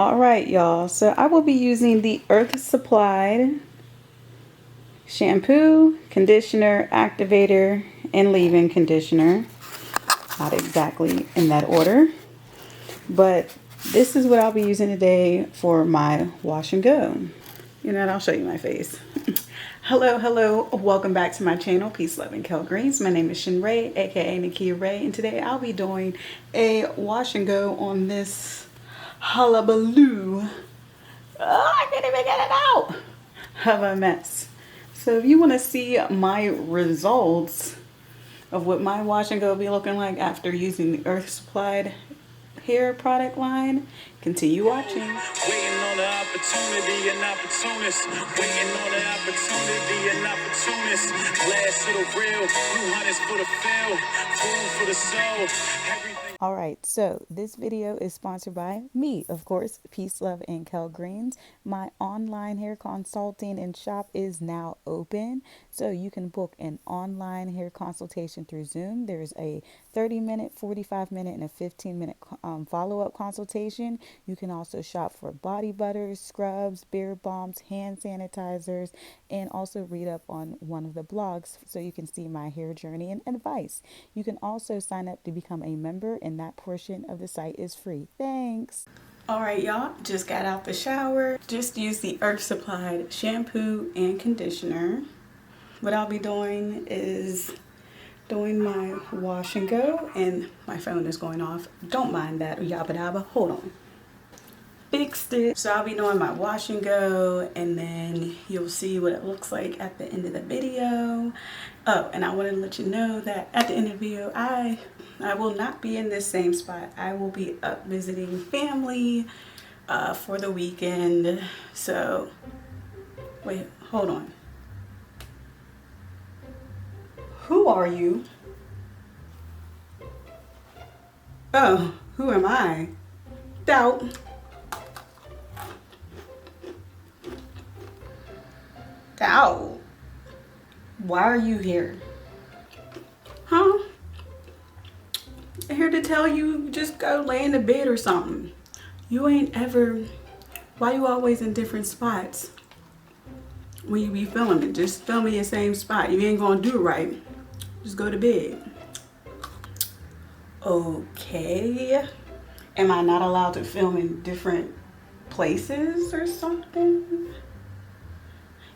All right, y'all. So I will be using the Earth Supplied shampoo, conditioner, activator, and leave-in conditioner. Not exactly in that order, but this is what I'll be using today for my wash and go. You know what? I'll show you my face. Hello. Welcome back to my channel, Peace, Love, and Greens. My name is Shin Ray, aka Nakia Ray, and today I'll be doing a wash and go on this hullabaloo. I can't even get it out of a mess. So if you want to see my results of what my wash and go will be looking like after using the Earth Supplied hair product line, continue watching. Waiting on the opportunity and opportunist. Waiting on the opportunity and opportunist. Glass to the real, blue hunters for the field, food for the soul. Everything. All right, so this video is sponsored by me, of course, Peace, Love, and Greens. My online hair consulting and shop is now open, so you can book an online hair consultation through Zoom. There's a 30-minute, 45-minute, and a 15-minute follow-up consultation. You can also shop for body butters, scrubs, beard balms, hand sanitizers, and also read up on one of the blogs so you can see my hair journey and advice. You can also sign up to become a member, and that portion of the site is free. Thanks. All right, y'all, just got out the shower. Just used the Earth Supplied shampoo and conditioner. What I'll be doing is doing my wash and go, and my phone is going off. Don't mind that, yabba dabba. Hold on. Fixed it. So I'll be doing my wash and go, and then you'll see what it looks like at the end of the video. Oh, and I wanted to let you know that at the end of the video, I will not be in this same spot. I will be up visiting family for the weekend. So, wait, hold on. Who are you? Oh, who am I? Doubt. Doubt. Why are you here? Huh? I'm here to tell you just go lay in the bed or something. You ain't ever, why you always in different spots when you be filming? Just film in your same spot. You ain't gonna do it right. Just go to bed. Okay. Am I not allowed to film in different places or something?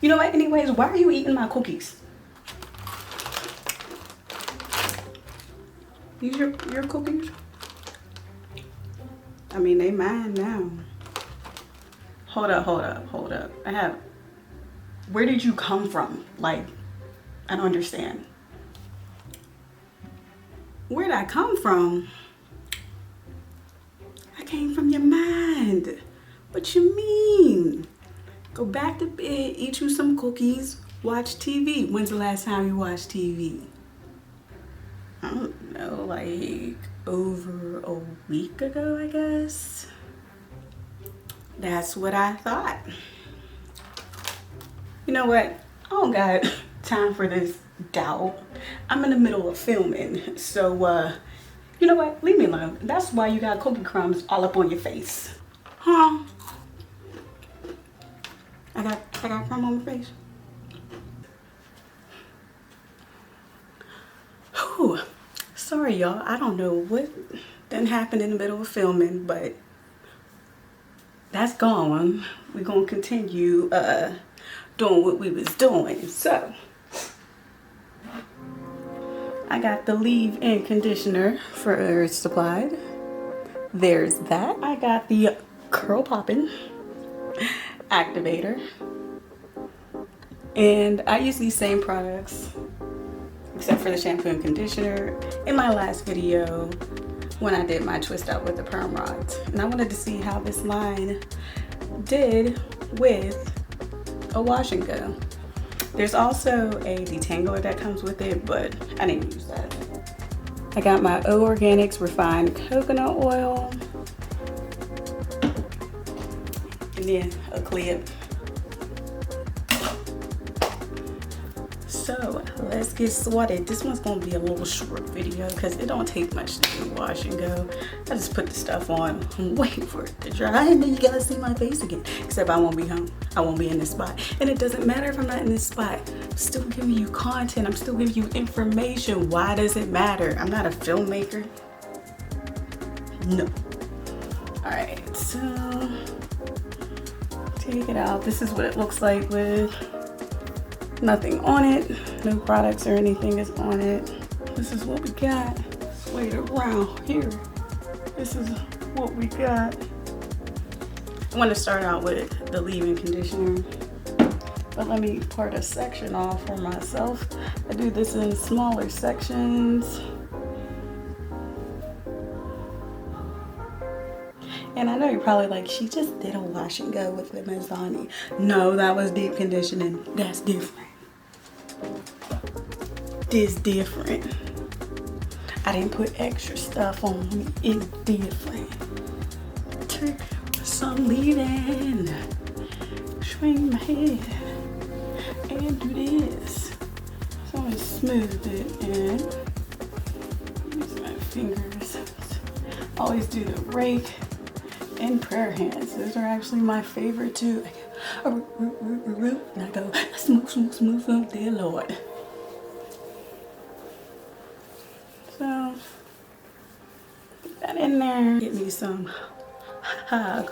You know what? Anyways, why are you eating my cookies? These your cookies? I mean, they mine now. Hold up. Where did you come from? Like, I don't understand. Where did I come from? I came from your mind. What you mean? Go back to bed, eat you some cookies, watch TV. When's the last time you watched TV? I don't know, like over a week ago, I guess. That's what I thought. You know what? I don't got time for this doubt. I'm in the middle of filming, so you know what? Leave me alone. That's why you got cookie crumbs all up on your face. Huh? I got crumb on my face. Whew. Sorry, y'all. I don't know what done happened in the middle of filming, but that's gone. We're gonna continue doing what we was doing. So I got the leave-in conditioner for Earth Supplied. There's that. I got the Poppin Activator. And I use these same products except for the shampoo and conditioner in my last video when I did my twist out with the perm rods. And I wanted to see how this line did with a wash and go. There's also a detangler that comes with it, but I didn't use that. I got my O Organics refined coconut oil, and then a clip. So let's get started. This one's gonna be a little short video because it don't take much to do wash and go. I just put the stuff on, I'm waiting for it to dry, and then you guys see my face again. Except I won't be home. I won't be in this spot. And it doesn't matter if I'm not in this spot. I'm still giving you content. I'm still giving you information. Why does it matter? I'm not a filmmaker. No. Alright, so take it out. This is what it looks like with nothing on it. No products or anything is on it. This is what we got. Sway it around here. This is what we got. I want to start out with the leave-in conditioner. But let me part a section off for myself. I do this in smaller sections. And I know you're probably like, she just did a wash and go with the Mazzani. No, that was deep conditioning. That's different. This different. I didn't put extra stuff on me. It's different. Take some leave-in. Swing my head and do this. So I'm gonna smooth it in. Use my fingers. Always do the rake and prayer hands. Those are actually my favorite too. I go, and I go smooth, smooth, smooth, smooth, dear Lord. So get that in there. Get me some high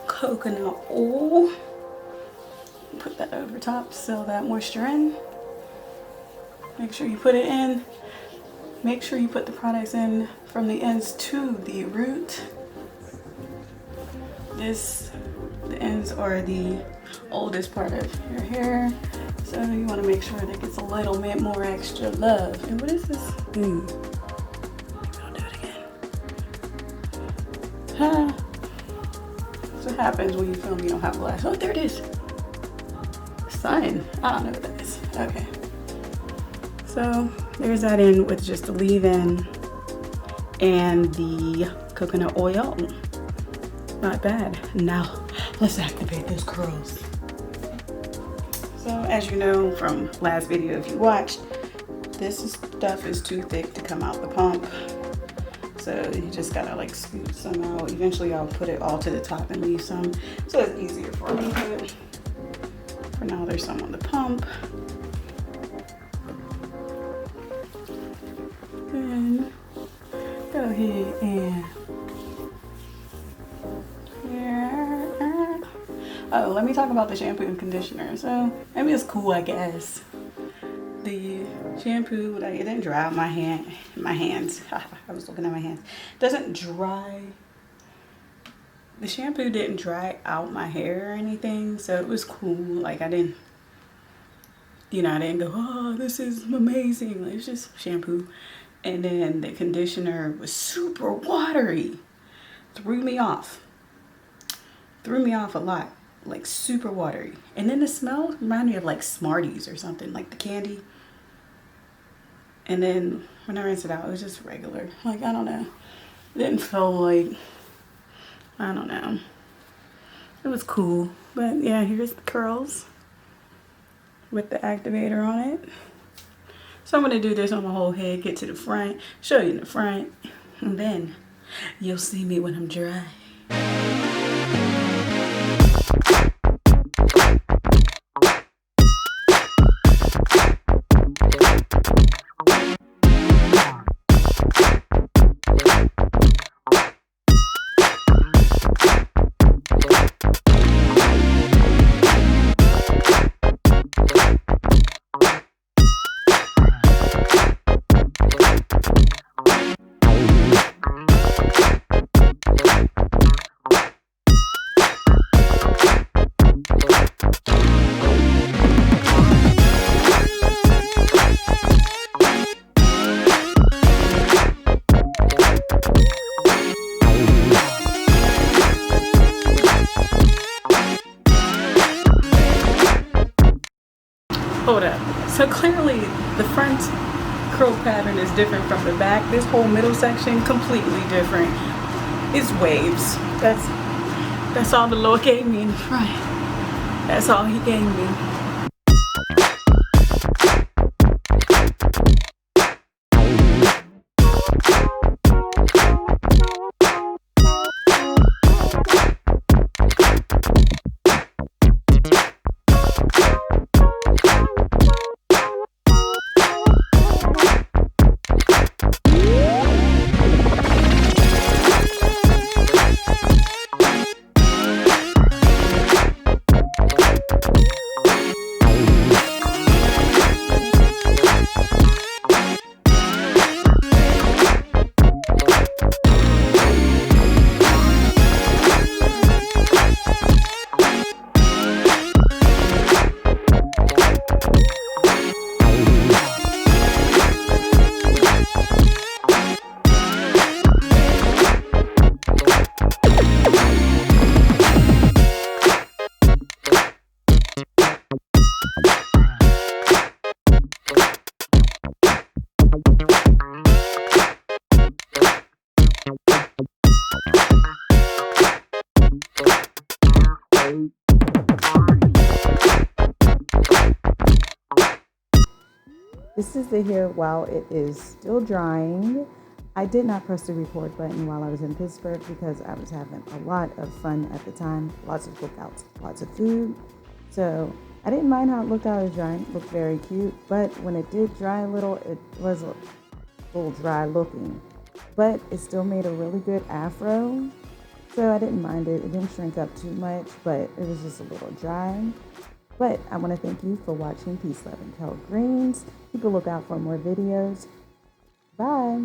coconut oil. Put that over top, seal that moisture in. Make sure you put it in. Make sure you put the products in from the ends to the root. The ends are the oldest part of your hair, so you want to make sure that it gets a little bit more extra love. And what is this? Maybe I'll do it again. Huh? That's what happens when you film you don't have glass. Oh, there it is. Sun. I don't know what that is. Okay. So there's that in with just the leave-in and the coconut oil. Not bad. Now let's activate those curls. So as you know from last video, if you watched, this stuff is too thick to come out the pump. So you just gotta like scoop some out. Eventually I'll put it all to the top and leave some, so it's easier for me. But for now there's some on the pump. Then go ahead and oh, let me talk about the shampoo and conditioner. So maybe it's cool, I guess. The shampoo, it didn't dry out my hands. I was looking at my hands. Doesn't dry. The shampoo didn't dry out my hair or anything, so it was cool. Like I didn't go, oh, this is amazing. Like, it's just shampoo. And then the conditioner was super watery. Threw me off a lot. Like super watery. And then the smell reminded me of like Smarties or something, like the candy. And then when I rinsed it out, it was just regular. Like, I don't know. It didn't feel like, I don't know. It was cool. But yeah, here's the curls with the activator on it. So I'm going to do this on my whole head, get to the front, show you in the front, and then you'll see me when I'm dry. Hold up. So clearly the front curl pattern is different from the back. This whole middle section completely different. It's waves. That's all the Lord gave me in the front. That's all he gave me. This is the hair while it is still drying. I did not press the record button while I was in Pittsburgh because I was having a lot of fun at the time. Lots of cookouts, lots of food. So I didn't mind how it looked while it was drying. It looked very cute. But when it did dry a little, it was a little dry looking. But it still made a really good afro. So I didn't mind it. It didn't shrink up too much, but it was just a little dry. But I want to thank you for watching Peace, Love, and Kale Greens. Keep a lookout for more videos. Bye.